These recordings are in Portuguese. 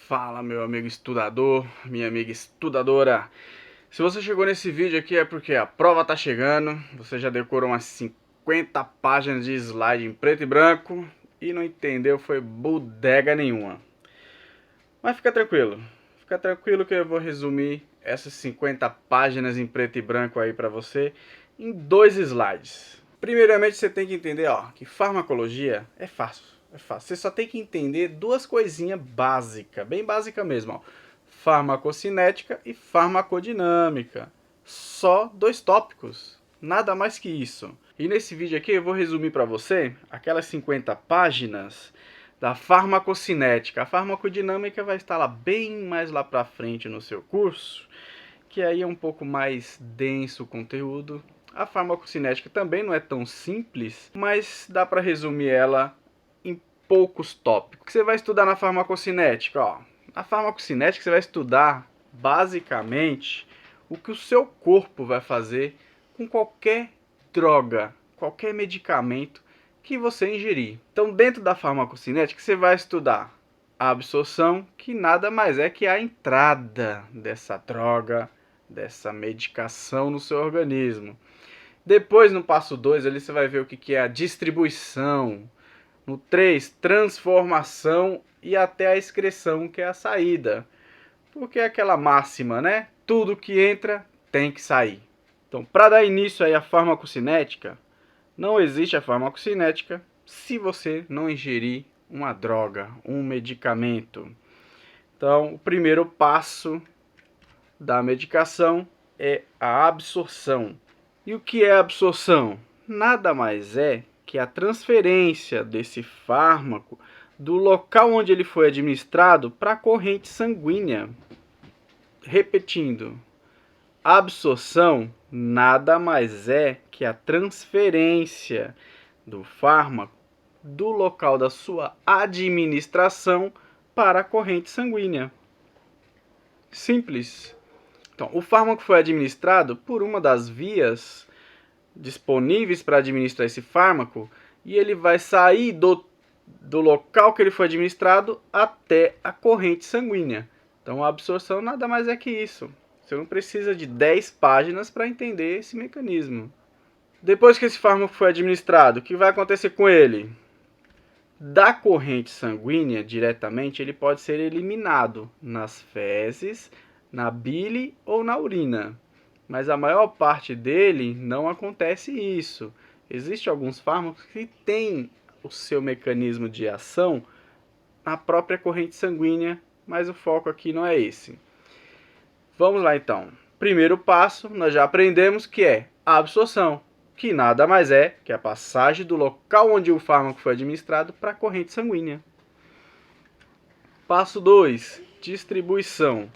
Fala, meu amigo estudador, minha amiga estudadora. Se você chegou nesse vídeo aqui é porque a prova tá chegando. Você já decorou umas 50 páginas de slide em preto e branco e não entendeu, foi bodega nenhuma. Mas fica tranquilo que eu vou resumir essas 50 páginas em preto e branco aí pra você em 2 slides. Primeiramente você tem que entender, que farmacologia é fácil. Você só tem que entender duas coisinhas básicas, bem básica mesmo, farmacocinética e farmacodinâmica. Só 2 tópicos, nada mais que isso. E nesse vídeo aqui eu vou resumir para você aquelas 50 páginas da farmacocinética. A farmacodinâmica vai estar lá bem mais lá para frente no seu curso, que aí é um pouco mais denso o conteúdo. A farmacocinética também não é tão simples, mas dá para resumir ela em poucos tópicos. O que você vai estudar na farmacocinética? Na farmacocinética você vai estudar basicamente o que o seu corpo vai fazer com qualquer droga, qualquer medicamento que você ingerir. Então, dentro da farmacocinética você vai estudar a absorção, que nada mais é que a entrada dessa droga, dessa medicação no seu organismo. Depois, no passo 2, ali você vai ver o que é a distribuição. No 3, transformação e até a excreção, que é a saída. Porque é aquela máxima, né? Tudo que entra tem que sair. Então, para dar início aí à farmacocinética, não existe a farmacocinética se você não ingerir uma droga, um medicamento. Então, o primeiro passo da medicação é a absorção. E o que é absorção? Nada mais é que a transferência desse fármaco do local onde ele foi administrado para a corrente sanguínea. Repetindo, absorção nada mais é que a transferência do fármaco do local da sua administração para a corrente sanguínea. Simples. Então, o fármaco foi administrado por uma das vias disponíveis para administrar esse fármaco e ele vai sair do local que ele foi administrado até a corrente sanguínea. Então, a absorção nada mais é que isso. Você não precisa de 10 páginas para entender esse mecanismo. Depois que esse fármaco foi administrado, o que vai acontecer com ele? Da corrente sanguínea, diretamente, ele pode ser eliminado nas fezes, na bile ou na urina. Mas a maior parte dele não acontece isso. Existem alguns fármacos que têm o seu mecanismo de ação na própria corrente sanguínea, mas o foco aqui não é esse. Vamos lá então. Primeiro passo, nós já aprendemos que é a absorção, que nada mais é que a passagem do local onde o fármaco foi administrado para a corrente sanguínea. Passo 2, distribuição.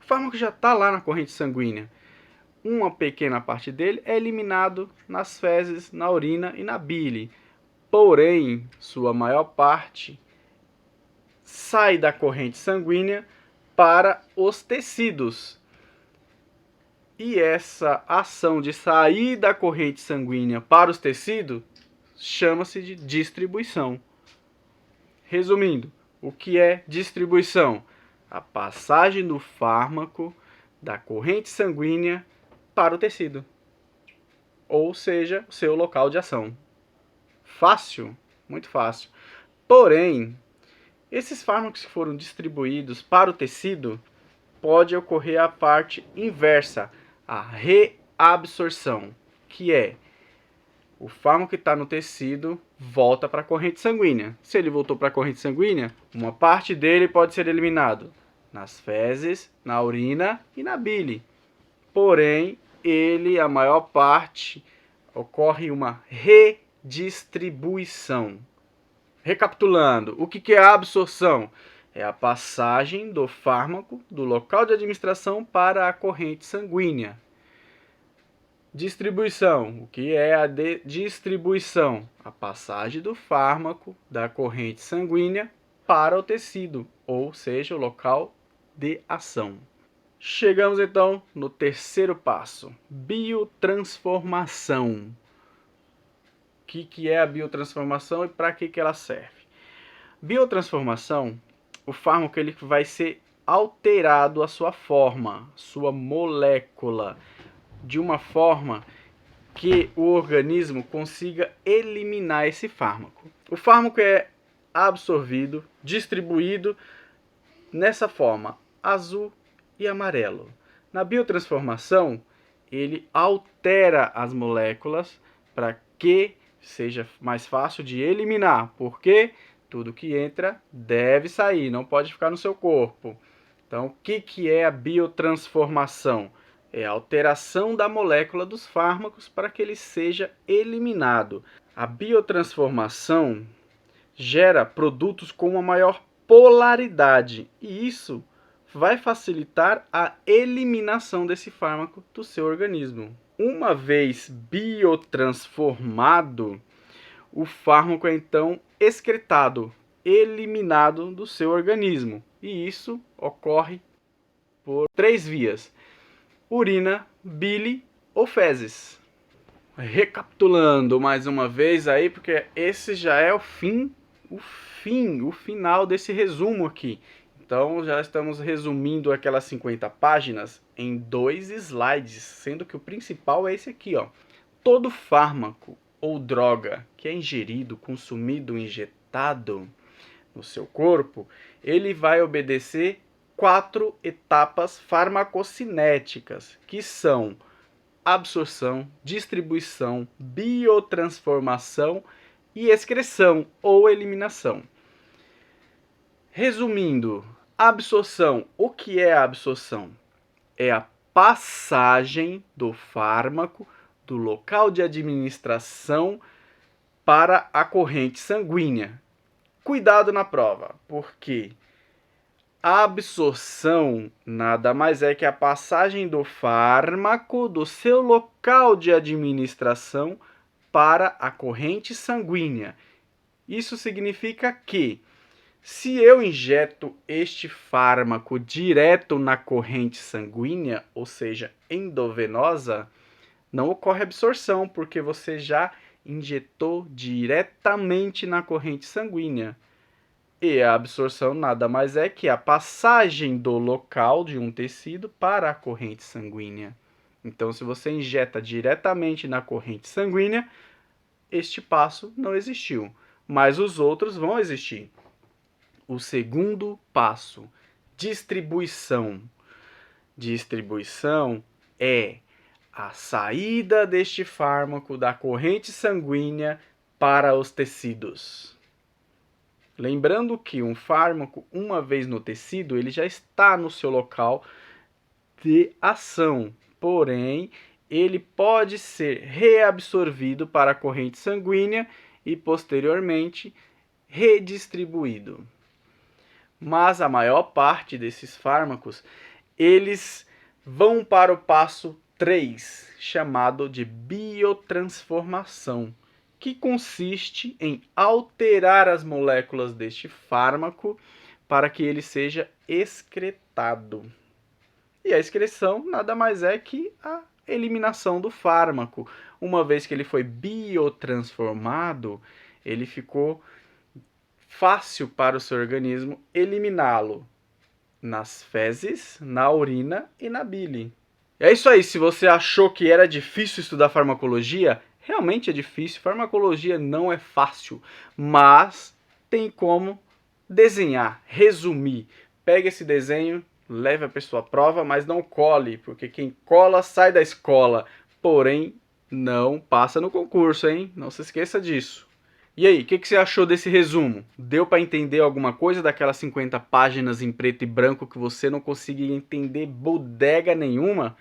O fármaco já está lá na corrente sanguínea. Uma pequena parte dele é eliminado nas fezes, na urina e na bile. Porém, sua maior parte sai da corrente sanguínea para os tecidos. E essa ação de sair da corrente sanguínea para os tecidos chama-se de distribuição. Resumindo, o que é distribuição? A passagem do fármaco da corrente sanguínea para o tecido, ou seja, o seu local de ação. Fácil? Muito fácil. Porém, esses fármacos que foram distribuídos para o tecido, pode ocorrer a parte inversa, a reabsorção, que é o fármaco que está no tecido volta para a corrente sanguínea. Se ele voltou para a corrente sanguínea, uma parte dele pode ser eliminado nas fezes, na urina e na bile. Porém, a maior parte, ocorre uma redistribuição. Recapitulando, o que é a absorção? É a passagem do fármaco do local de administração para a corrente sanguínea. Distribuição. O que é a distribuição? A passagem do fármaco da corrente sanguínea para o tecido, ou seja, o local de ação. Chegamos então no terceiro passo, biotransformação. O que é a biotransformação e para que ela serve? Biotransformação o fármaco ele vai ser alterado a sua forma, sua molécula, de uma forma que o organismo consiga eliminar esse fármaco. O fármaco é absorvido, distribuído nessa forma, azul e amarelo. Na biotransformação, ele altera as moléculas para que seja mais fácil de eliminar, porque tudo que entra deve sair, não pode ficar no seu corpo. Então, o que é a biotransformação? É a alteração da molécula dos fármacos para que ele seja eliminado. A biotransformação gera produtos com uma maior polaridade e isso vai facilitar a eliminação desse fármaco do seu organismo. Uma vez biotransformado, o fármaco é então excretado, eliminado do seu organismo. E isso ocorre por 3 vias: urina, bile ou fezes. Recapitulando mais uma vez aí, porque esse já é o final desse resumo aqui. Então já estamos resumindo aquelas 50 páginas em 2 slides, sendo que o principal é esse aqui, ó. Todo fármaco ou droga que é ingerido, consumido, injetado no seu corpo, ele vai obedecer 4 etapas farmacocinéticas, que são absorção, distribuição, biotransformação e excreção ou eliminação. Resumindo, absorção. O que é a absorção? É a passagem do fármaco do local de administração para a corrente sanguínea. Cuidado na prova, porque a absorção nada mais é que a passagem do fármaco do seu local de administração para a corrente sanguínea. Isso significa que, se eu injeto este fármaco direto na corrente sanguínea, ou seja, endovenosa, não ocorre absorção, porque você já injetou diretamente na corrente sanguínea. E a absorção nada mais é que a passagem do local de um tecido para a corrente sanguínea. Então, se você injeta diretamente na corrente sanguínea, este passo não existiu, mas os outros vão existir. O segundo passo, distribuição. Distribuição é a saída deste fármaco da corrente sanguínea para os tecidos. Lembrando que um fármaco, uma vez no tecido, ele já está no seu local de ação, porém, ele pode ser reabsorvido para a corrente sanguínea e, posteriormente, redistribuído. Mas a maior parte desses fármacos, eles vão para o passo 3, chamado de biotransformação, que consiste em alterar as moléculas deste fármaco para que ele seja excretado. E a excreção nada mais é que a eliminação do fármaco. Uma vez que ele foi biotransformado, ele ficou fácil para o seu organismo eliminá-lo nas fezes, na urina e na bile. É isso aí, se você achou que era difícil estudar farmacologia, realmente é difícil, farmacologia não é fácil, mas tem como desenhar, resumir. Pega esse desenho, leve a pessoa à prova, mas não cole, porque quem cola sai da escola, porém não passa no concurso, hein? Não se esqueça disso. E aí, o que você achou desse resumo? Deu para entender alguma coisa daquelas 50 páginas em preto e branco que você não conseguia entender bodega nenhuma?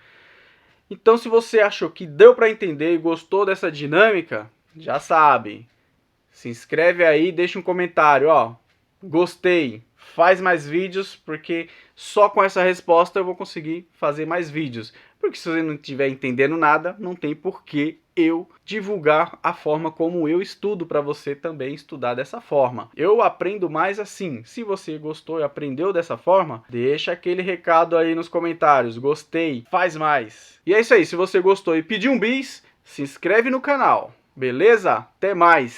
Então, se você achou que deu para entender e gostou dessa dinâmica, já sabe, se inscreve aí, deixa um comentário, ó, gostei, faz mais vídeos, porque só com essa resposta eu vou conseguir fazer mais vídeos. Porque se você não estiver entendendo nada, não tem por que eu divulgar a forma como eu estudo para você também estudar dessa forma. Eu aprendo mais assim. Se você gostou e aprendeu dessa forma, deixa aquele recado aí nos comentários. Gostei, faz mais. E é isso aí. Se você gostou e pediu um bis, se inscreve no canal. Beleza? Até mais.